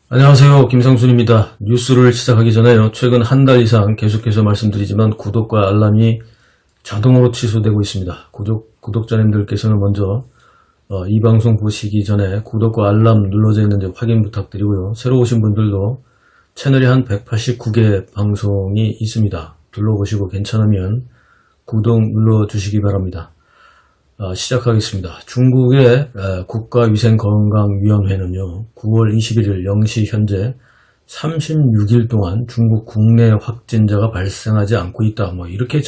안녕하세요. 김상순입니다. 뉴스를 시작하기 전에요. 최근 한 달 이상 계속해서 말씀드리지만 구독과 알람이 자동으로 취소되고 있습니다. 구독자님들께서는 먼저 이 방송 보시기 전에 구독과 알람 눌러져 있는지 확인 부탁드리고요. 새로 오신 분들도 채널이 한 189개 방송이 있습니다. 둘러보시고 괜찮으면 구독 눌러주시기 바랍니다. 시작하겠습니다. 중국의 국가위생건강위원회는요, 9월 21일 0시 현재 36일 동안 중국 국내 확진자가 발생하지 않고 있다. 이렇게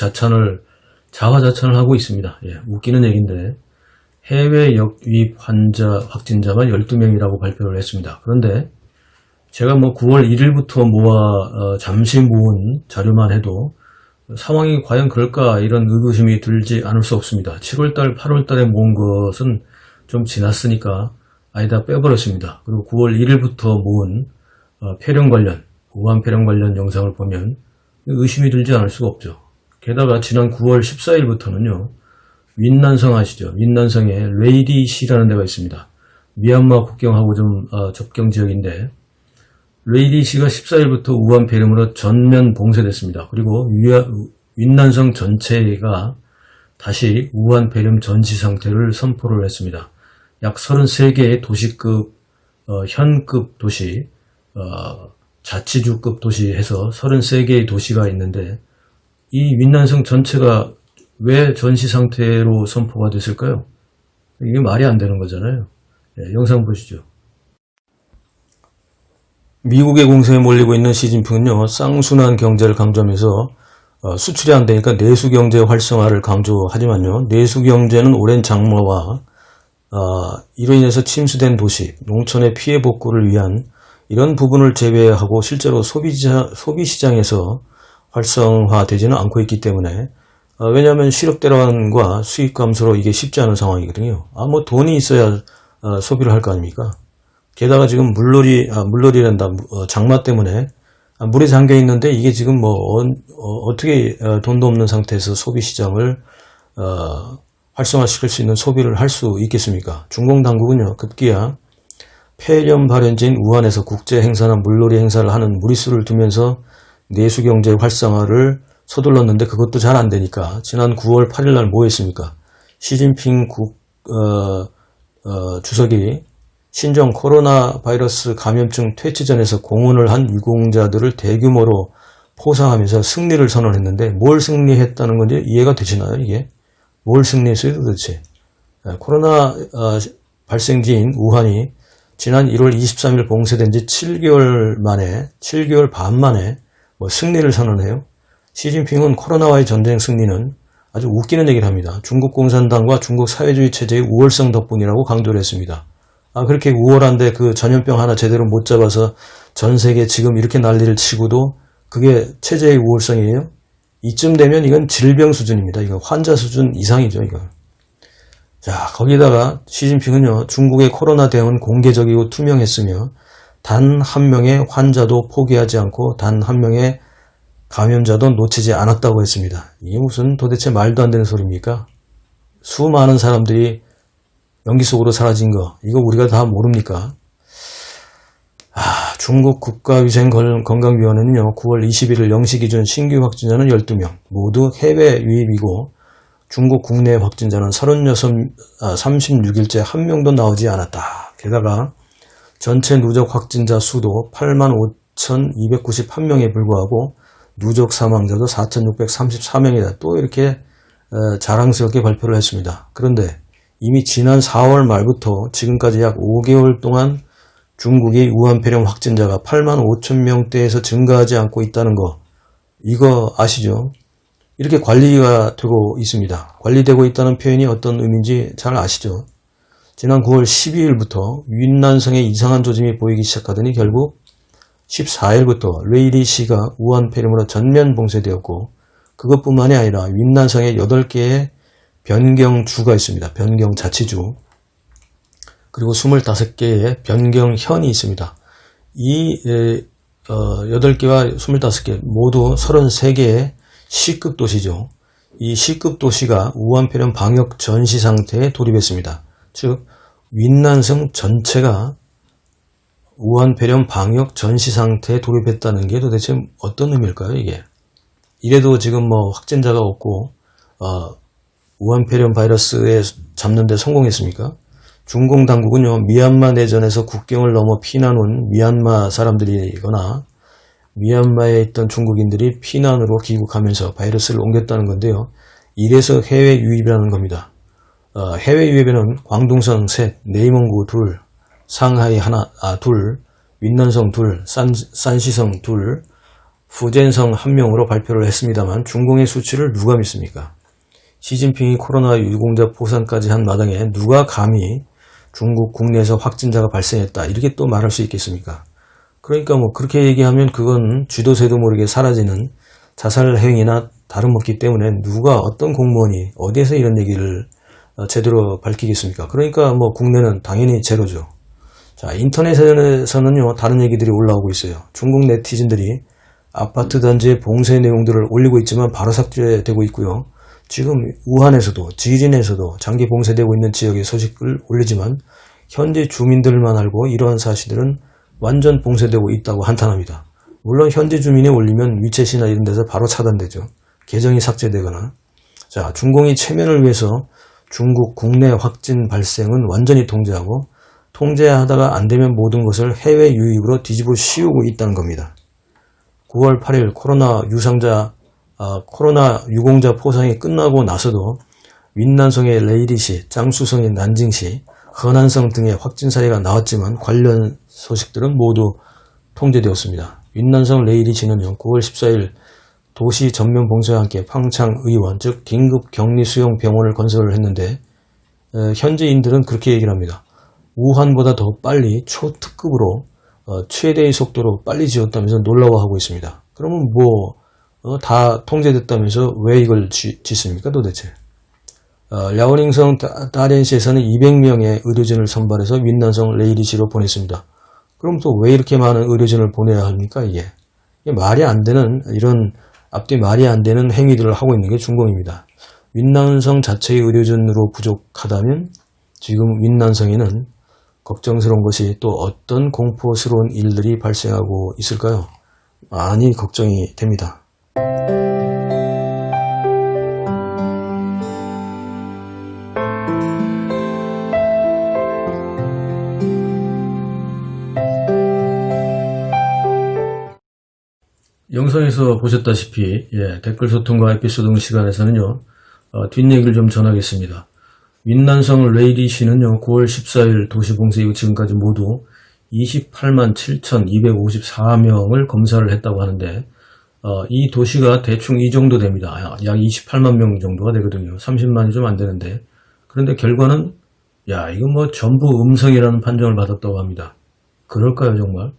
자화자찬을 하고 있습니다. 예, 웃기는 얘기인데, 해외 역입 확진자만 12명이라고 발표를 했습니다. 그런데 제가 9월 1일부터 잠시 모은 자료만 해도 상황이 과연 그럴까 이런 의구심이 들지 않을 수 없습니다. 7월달, 8월달에 모은 것은 좀 지났으니까 아니다 빼버렸습니다. 그리고 9월 1일부터 모은 우한 폐렴 관련 영상을 보면 의심이 들지 않을 수가 없죠. 게다가 지난 9월 14일부터는요. 윈난성 아시죠? 윈난성에 레이디시라는 데가 있습니다. 미얀마 국경하고 좀 접경 지역인데 레이디시가 14일부터 우한 폐렴으로 전면 봉쇄됐습니다. 그리고 윈난성 전체가 다시 우한 폐렴 전시 상태를 선포를 했습니다. 약 33개의 도시급, 현급 도시, 자치주급 도시 해서 33개의 도시가 있는데 이 윈난성 전체가 왜 전시 상태로 선포가 됐을까요? 이게 말이 안 되는 거잖아요. 네, 영상 보시죠. 미국의 공세에 몰리고 있는 시진핑은요, 쌍순환 경제를 강조하면서 수출이 안 되니까 내수 경제 활성화를 강조하지만요, 내수 경제는 오랜 장마와 이로 인해서 침수된 도시, 농촌의 피해 복구를 위한 이런 부분을 제외하고 실제로 소비 시장에서 활성화되지는 않고 있기 때문에 왜냐하면 실업 대란과 수입 감소로 이게 쉽지 않은 상황이거든요. 돈이 있어야 소비를 할 거 아닙니까? 게다가 지금 물놀이란다, 장마 때문에 물에 잠겨 있는데 이게 지금 어떻게 돈도 없는 상태에서 소비 시장을 활성화시킬 수 있는 소비를 할 수 있겠습니까? 중공 당국은요, 급기야 폐렴 발현지인 우한에서 국제 행사나 물놀이 행사를 하는 무리수를 두면서 내수 경제 활성화를 서둘렀는데 그것도 잘 안 되니까 지난 9월 8일 날 뭐 했습니까? 시진핑 주석이 신종 코로나 바이러스 감염증 퇴치전에서 공헌을 한 유공자들을 대규모로 포상하면서 승리를 선언했는데 뭘 승리했다는 건지 이해가 되시나요? 이게 뭘 승리했어요 도대체? 코로나 발생지인 우한이 지난 1월 23일 봉쇄된 지 7개월 반 만에 승리를 선언해요. 시진핑은 코로나와의 전쟁 승리는 아주 웃기는 얘기를 합니다. 중국 공산당과 중국 사회주의 체제의 우월성 덕분이라고 강조를 했습니다. 그렇게 우월한데 그 전염병 하나 제대로 못 잡아서 전 세계 지금 이렇게 난리를 치고도 그게 체제의 우월성이에요? 이쯤 되면 이건 질병 수준입니다. 이건 환자 수준 이상이죠, 이거. 자, 거기다가 시진핑은요, 중국의 코로나 대응은 공개적이고 투명했으며 단 한 명의 환자도 포기하지 않고 단 한 명의 감염자도 놓치지 않았다고 했습니다. 이게 무슨 도대체 말도 안 되는 소리입니까? 수많은 사람들이 연기 속으로 사라진 거, 이거 우리가 다 모릅니까? 중국 국가위생건강위원회는요, 9월 21일 0시 기준 신규 확진자는 12명, 모두 해외 유입이고, 중국 국내 확진자는 36일째 한 명도 나오지 않았다. 게다가, 전체 누적 확진자 수도 85,291명에 불과하고, 누적 사망자도 4,634명이다. 또 이렇게 자랑스럽게 발표를 했습니다. 그런데, 이미 지난 4월 말부터 지금까지 약 5개월 동안 중국이 우한 폐렴 확진자가 85,000명대에서 증가하지 않고 있다는 거, 이거 아시죠? 이렇게 관리가 되고 있습니다. 관리되고 있다는 표현이 어떤 의미인지 잘 아시죠? 지난 9월 12일부터 윈난성에 이상한 조짐이 보이기 시작하더니 결국 14일부터 레이디시가 우한 폐렴으로 전면 봉쇄되었고 그것뿐만이 아니라 윈난성에 8개의 변경주가 있습니다. 변경 자치주. 그리고 25개의 변경현이 있습니다. 이 8개와 25개 모두 33개의 C급 도시죠. 이 C급 도시가 우한 폐렴 방역 전시 상태에 돌입했습니다. 즉 윈난성 전체가 우한 폐렴 방역 전시 상태에 돌입했다는 게 도대체 어떤 의미일까요, 이게? 이래도 지금 뭐 확진자가 없고, 우한 폐렴 바이러스에 잡는 데 성공했습니까? 중공 당국은요, 미얀마 내전에서 국경을 넘어 피난 온 미얀마 사람들이거나 미얀마에 있던 중국인들이 피난으로 귀국하면서 바이러스를 옮겼다는 건데요. 이래서 해외 유입이라는 겁니다. 해외 유입에는 광둥성 셋, 네이몽구 둘, 상하이 둘, 윈난성 둘, 산시성 둘, 후젠성 1명으로 발표를 했습니다만 중공의 수치를 누가 믿습니까? 시진핑이 코로나 유공자 포상까지 한 마당에 누가 감히 중국 국내에서 확진자가 발생했다 이렇게 또 말할 수 있겠습니까? 그러니까 뭐 그렇게 얘기하면 그건 쥐도 새도 모르게 사라지는 자살 행위나 다름없기 때문에 누가 어떤 공무원이 어디에서 이런 얘기를 제대로 밝히겠습니까? 그러니까 뭐 국내는 당연히 제로죠. 자, 인터넷에서는요 다른 얘기들이 올라오고 있어요. 중국 네티즌들이 아파트 단지의 봉쇄 내용들을 올리고 있지만 바로 삭제되고 있고요. 지금 우한에서도 지린에서도 장기 봉쇄되고 있는 지역의 소식을 올리지만 현지 주민들만 알고 이러한 사실들은 완전 봉쇄되고 있다고 한탄합니다. 물론 현지 주민이 올리면 위챗이나 이런 데서 바로 차단되죠. 계정이 삭제되거나. 자, 중공이 체면을 위해서 중국 국내 확진 발생은 완전히 통제하고 통제하다가 안 되면 모든 것을 해외 유입으로 뒤집어 씌우고 있다는 겁니다. 9월 8일 코로나 유공자 포상이 끝나고 나서도 윈난성의 레이리시, 장수성의 난징시, 허난성 등의 확진 사례가 나왔지만 관련 소식들은 모두 통제되었습니다. 윈난성 레이리시는요 9월 14일 도시 전면 봉쇄와 함께 팡창 의원, 즉 긴급 격리 수용 병원을 건설을 했는데 현지인들은 그렇게 얘기를 합니다. 우한보다 더 빨리 초특급으로 최대의 속도로 빨리 지었다면서 놀라워하고 있습니다. 그러면 다 통제됐다면서 왜 이걸 짓습니까 도대체? 랴오닝성 다렌시에서는 200명의 의료진을 선발해서 윈난성 레이리시로 보냈습니다. 그럼 또 왜 이렇게 많은 의료진을 보내야 합니까 이게 말이 안 되는 이런 앞뒤 말이 안 되는 행위들을 하고 있는 게 중공입니다. 윈난성 자체의 의료진으로 부족하다면 지금 윈난성에는 걱정스러운 것이 또 어떤 공포스러운 일들이 발생하고 있을까요? 많이 걱정이 됩니다. 영상에서 보셨다시피 댓글 소통과 에피소드 시간에서는요 뒷얘기를 좀 전하겠습니다. 윈난성 레이리시는요 9월 14일 도시 봉쇄 이후 지금까지 모두 28만 7,254명을 검사를 했다고 하는데 이 도시가 대충 이 정도 됩니다. 약 28만 명 정도가 되거든요. 30만이 좀 안 되는데 그런데 결과는 이건 뭐 전부 음성이라는 판정을 받았다고 합니다. 그럴까요 정말?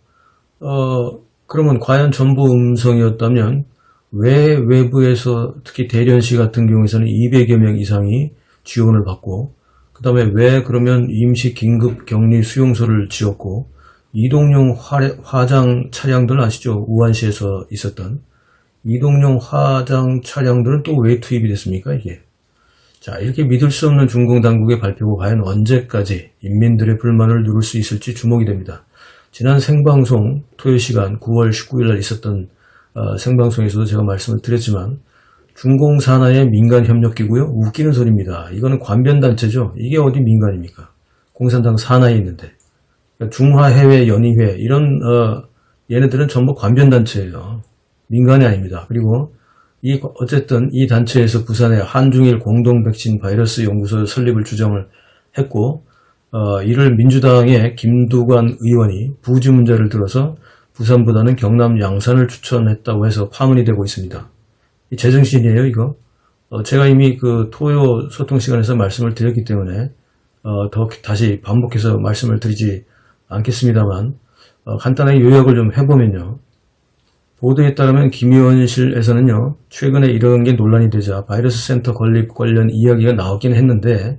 그러면 과연 전부 음성이었다면 왜 외부에서 특히 대련시 같은 경우에서는 200여 명 이상이 지원을 받고 그 다음에 왜 그러면 임시 긴급 격리 수용소를 지었고 이동용 화장 차량들 아시죠? 우한시에서 있었던 이동용 화장 차량들은 또 왜 투입이 됐습니까 이게? 자, 이렇게 믿을 수 없는 중공 당국의 발표가 과연 언제까지 인민들의 불만을 누를 수 있을지 주목이 됩니다. 지난 생방송 토요 시간 9월 19일 날 있었던 생방송에서도 제가 말씀을 드렸지만 중공 산하의 민간 협력기고요. 웃기는 소리입니다. 이거는 관변단체죠. 이게 어디 민간입니까? 공산당 산하에 있는데. 중화해외연의회 이런 얘네들은 전부 관변단체예요. 민간이 아닙니다. 그리고 어쨌든 이 단체에서 부산에 한중일 공동백신 바이러스 연구소 설립을 주장을 했고 이를 민주당의 김두관 의원이 부지 문제를 들어서 부산보다는 경남 양산을 추천했다고 해서 파문이 되고 있습니다. 이 제정신이에요 이거? 제가 이미 그 토요 소통 시간에서 말씀을 드렸기 때문에 다시 반복해서 말씀을 드리지 않겠습니다만 간단하게 요약을 좀 해보면요. 보도에 따르면 김의원실에서는요. 최근에 이런 게 논란이 되자 바이러스 센터 건립 관련 이야기가 나오긴 했는데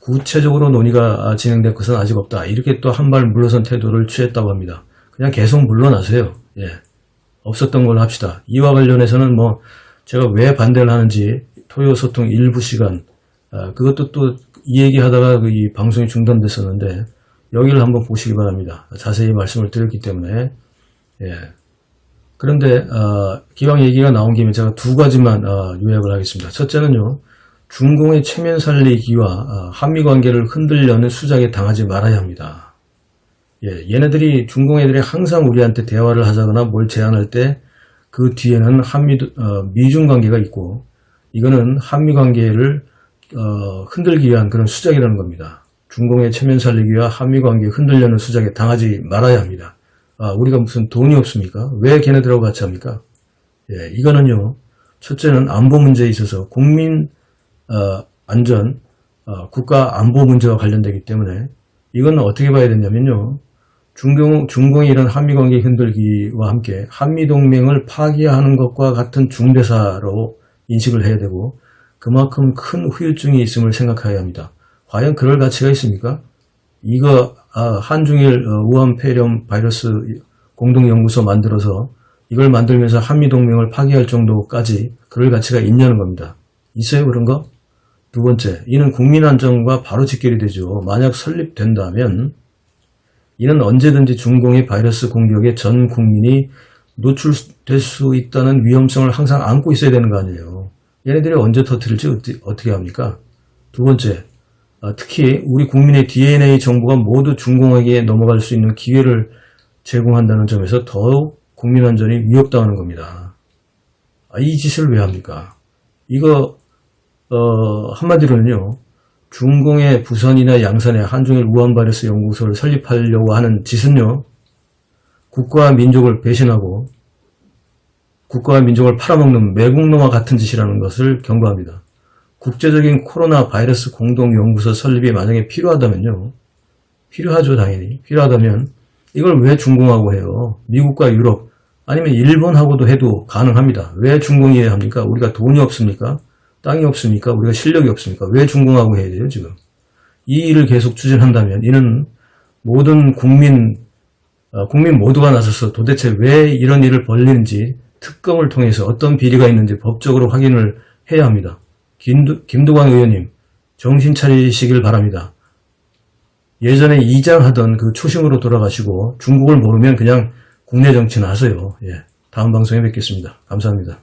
구체적으로 논의가 진행될 것은 아직 없다. 이렇게 또 한 발 물러선 태도를 취했다고 합니다. 그냥 계속 물러나세요. 없었던 걸로 합시다. 이와 관련해서는 제가 왜 반대를 하는지 토요 소통 일부 시간 그것도 또 이 얘기하다가 이 방송이 중단됐었는데 여기를 한번 보시기 바랍니다. 자세히 말씀을 드렸기 때문에. 예. 그런데 기왕 얘기가 나온 김에 제가 두 가지만 요약을 하겠습니다. 첫째는요, 중공의 체면 살리기와 한미 관계를 흔들려는 수작에 당하지 말아야 합니다. 예, 얘네들이 중공 애들이 항상 우리한테 대화를 하자거나 뭘 제안할 때 그 뒤에는 미중 관계가 있고, 이거는 한미 관계를 흔들기 위한 그런 수작이라는 겁니다. 중공의 체면 살리기와 한미 관계 흔들려는 수작에 당하지 말아야 합니다. 우리가 무슨 돈이 없습니까? 왜 걔네들하고 같이 합니까? 예, 이거는요, 첫째는 안보 문제에 있어서 국민 안전, 국가 안보 문제와 관련되기 때문에 이건 어떻게 봐야 되냐면요, 중공이 이런 한미관계 흔들기와 함께 한미동맹을 파기하는 것과 같은 중대사로 인식을 해야 되고, 그만큼 큰 후유증이 있음을 생각해야 합니다. 과연 그럴 가치가 있습니까? 이거 한중일 우한 폐렴 바이러스 공동연구소 만들어서 이걸 만들면서 한미동맹을 파기할 정도까지 그럴 가치가 있냐는 겁니다. 있어요 그런 거? 두 번째, 이는 국민안전과 바로 직결이 되죠. 만약 설립된다면 이는 언제든지 중공의 바이러스 공격에 전 국민이 노출될 수 있다는 위험성을 항상 안고 있어야 되는 거 아니에요. 얘네들이 언제 터뜨릴지 어떻게 합니까? 두 번째, 특히 우리 국민의 DNA 정보가 모두 중공에게 넘어갈 수 있는 기회를 제공한다는 점에서 더욱 국민 안전이 위협당하는 겁니다. 이 짓을 왜 합니까? 이거 한마디로는요, 중공의 부산이나 양산에 한중일 우한 바이러스 연구소를 설립하려고 하는 짓은요, 국가와 민족을 배신하고 국가와 민족을 팔아먹는 매국노와 같은 짓이라는 것을 경고합니다. 국제적인 코로나 바이러스 공동연구소 설립이 만약에 필요하다면요, 필요하죠 당연히. 필요하다면 이걸 왜 중공하고 해요? 미국과 유럽 아니면 일본하고도 해도 가능합니다. 왜 중공이 해야 합니까? 우리가 돈이 없습니까? 땅이 없습니까? 우리가 실력이 없습니까? 왜 중공하고 해야 돼요 지금? 이 일을 계속 추진한다면 이는 모든 국민 모두가 나서서 도대체 왜 이런 일을 벌리는지 특검을 통해서 어떤 비리가 있는지 법적으로 확인을 해야 합니다. 김두관 의원님, 정신 차리시길 바랍니다. 예전에 이장하던 그 초심으로 돌아가시고 중국을 모르면 그냥 국내 정치나 하세요. 예, 다음 방송에 뵙겠습니다. 감사합니다.